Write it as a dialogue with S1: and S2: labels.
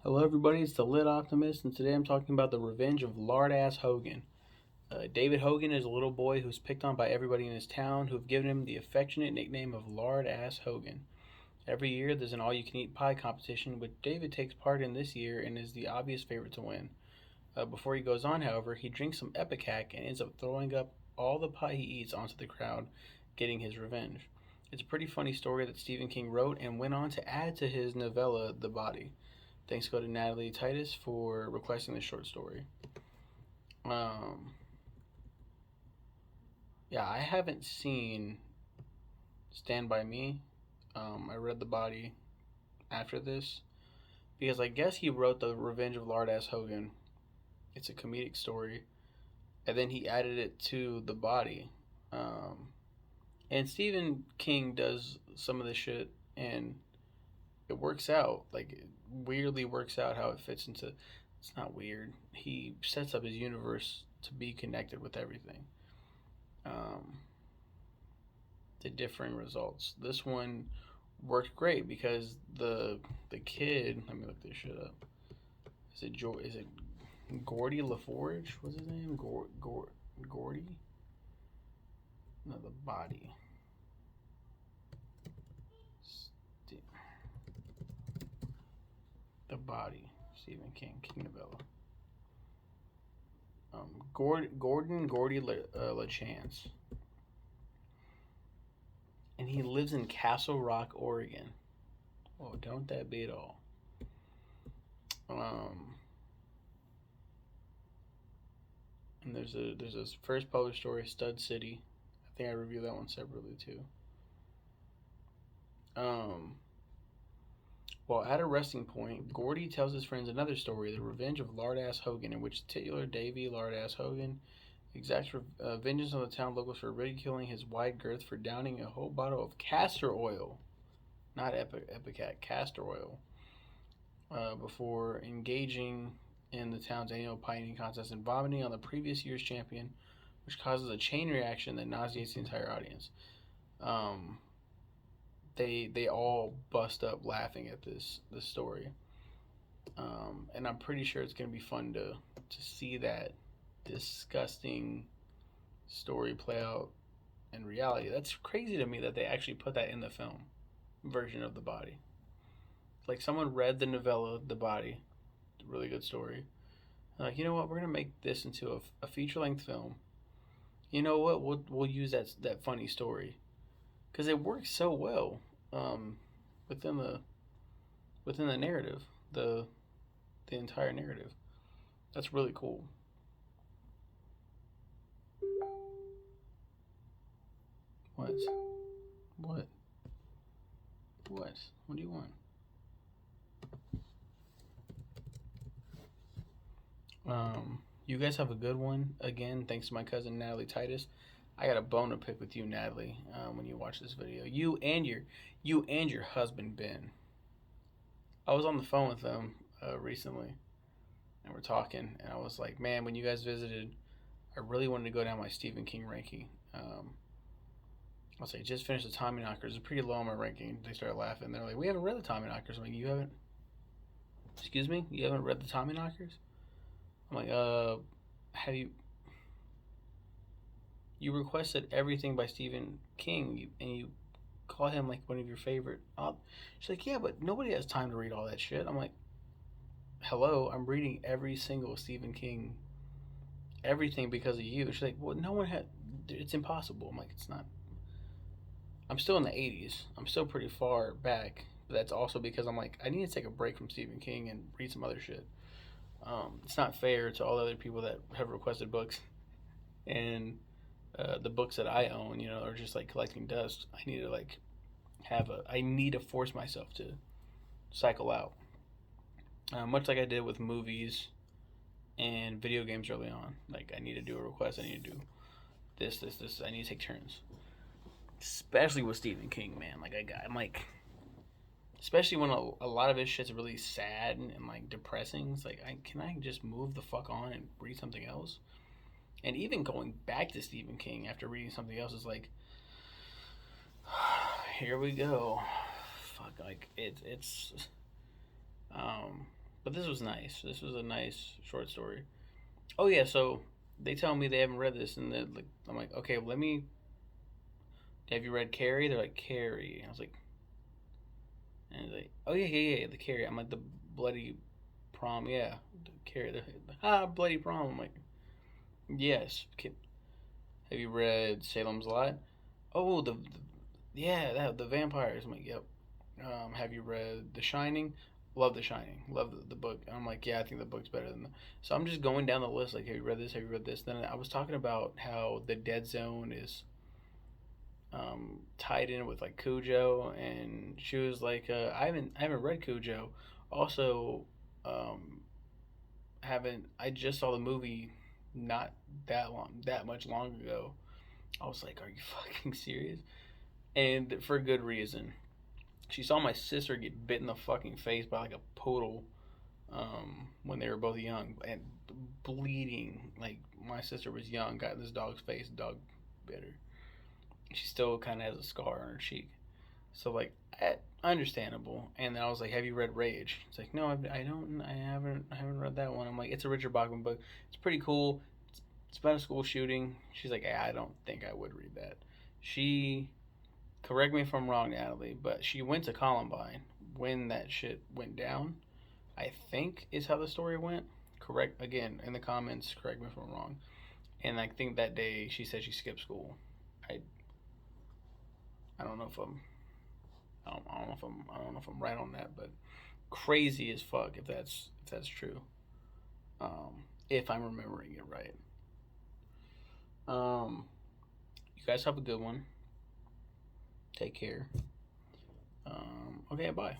S1: Hello, everybody. It's the Lit Optimist, and today I'm talking about the revenge of Lard-Ass Hogan. David Hogan is a little boy who's picked on by everybody in his town, who've given him the affectionate nickname of Lard-Ass Hogan. Every year, there's an all-you-can-eat pie competition, which David takes part in this year and is the obvious favorite to win. Before he goes on, however, he drinks some Epicac and ends up throwing up all the pie he eats onto the crowd, getting his revenge. It's a pretty funny story that Stephen King wrote and went on to add to his novella, The Body. Thanks go to Natalie Titus for requesting this short story. Um, yeah, I haven't seen Stand By Me. I read The Body after this because I guess he wrote The Revenge of Lard-Ass Hogan. It's a comedic story, and then he added it to The Body. Um, and Stephen King does some of this shit, and it works out. Like, it weirdly works out how it fits into. It's not weird. He sets up his universe to be connected with everything. Um, the differing results. This one worked great because the kid. Let me look this shit up. Is it Gordy LaForge? What's his name? Gordy? No, The Body. The Body. Stephen King novella. Gordon Gordy LaChance, and he lives in Castle Rock, Oregon. Oh, don't that be it all? Um, and there's this first published story, Stud City. I think I reviewed that one separately too. Um, while at a resting point, Gordy tells his friends another story, The Revenge of Lard-Ass Hogan, in which titular Davy Lard-Ass Hogan exacts vengeance on the town locals for ridiculing his wide girth for downing a whole bottle of castor oil, not Epicat, castor oil, before engaging in the town's annual pie eating contest and vomiting on the previous year's champion, which causes a chain reaction that nauseates the entire audience. Um, they all bust up laughing at this story, and I'm pretty sure it's gonna be fun to see that disgusting story play out in reality. That's crazy to me that they actually put that in the film version of The Body. Like someone read the novella The Body, really good story. Like, you know what? We're gonna make this into a feature length film. You know what? We'll use that funny story because it works so well um, within the narrative, the the entire narrative. That's really cool. What? What? What? What do you want? You guys have a good one. Again, thanks to my cousin Natalie Titus. I got a bone to pick with you, Natalie. When you watch this video, you and your husband Ben. I was on the phone with them recently, and we're talking, and I was like, man, when you guys visited, I really wanted to go down my Stephen King ranking. I was like, just finished the Tommy Knockers. It's pretty low on my ranking. They started laughing. They're like, we haven't read the Tommy Knockers. I'm like, you haven't? Excuse me? You haven't read the Tommy Knockers? I'm like, have you? You requested everything by Stephen King, and you call him like one of your favorite. She's like, yeah, but nobody has time to read all that shit. I'm like, hello, I'm reading every single Stephen King, everything because of you. She's like, well, no one had. It's impossible. I'm like, it's not. I'm still in the '80s. I'm still pretty far back. But that's also because I'm like, I need to take a break from Stephen King and read some other shit. It's not fair to all the other people that have requested books and the books that I own, are just like collecting dust. I need to like I need to force myself to cycle out, much like I did with movies and video games early on. Like I need to do a request. I need to do this. I need to take turns, especially with Stephen King, man. Like I'm like, especially when a lot of his shit's really sad and like depressing. It's like, can I just move the fuck on and read something else? And even going back to Stephen King after reading something else is like, here we go. Fuck, like it's But this was nice. This was a nice short story. Oh yeah, so they tell me they haven't read this, and like, I'm like, okay, well, let me. Have you read Carrie? They're like Carrie. I was like, and they're like, oh yeah, yeah, yeah, the Carrie. I'm like the bloody prom, yeah, the Carrie. Bloody prom. I'm like, yes. Have you read Salem's Lot? Oh, yeah, the vampires. I'm like, yep. Have you read The Shining? Love The Shining. Love the book. And I'm like, yeah, I think the book's better than the. So I'm just going down the list. Like, have you read this? Have you read this? Then I was talking about how the Dead Zone is tied in with like Cujo, and she was like, I haven't read Cujo. Also, um, haven't I just saw the movie not that much long ago. I was like, are you fucking serious? And for good reason. She saw my sister get bit in the fucking face by like a poodle when they were both young and bleeding. Like my sister was young, got in this dog's face, dog bit her. She still kind of has a scar on her cheek. So like, understandable. And then I was like, "Have you read Rage?" It's like, "No, I don't. I haven't read that one." I'm like, "It's a Richard Bachman book. It's pretty cool. It's about a school shooting." She's like, "I don't think I would read that." She correct me if I'm wrong, Natalie, but she went to Columbine when that shit went down. I think is how the story went. Correct again in the comments. Correct me if I'm wrong. And I think that day she said she skipped school. I I don't know if I'm I don't know if I'm right on that, but crazy as fuck if that's true. If I'm remembering it right. You guys have a good one. Take care. Okay, bye.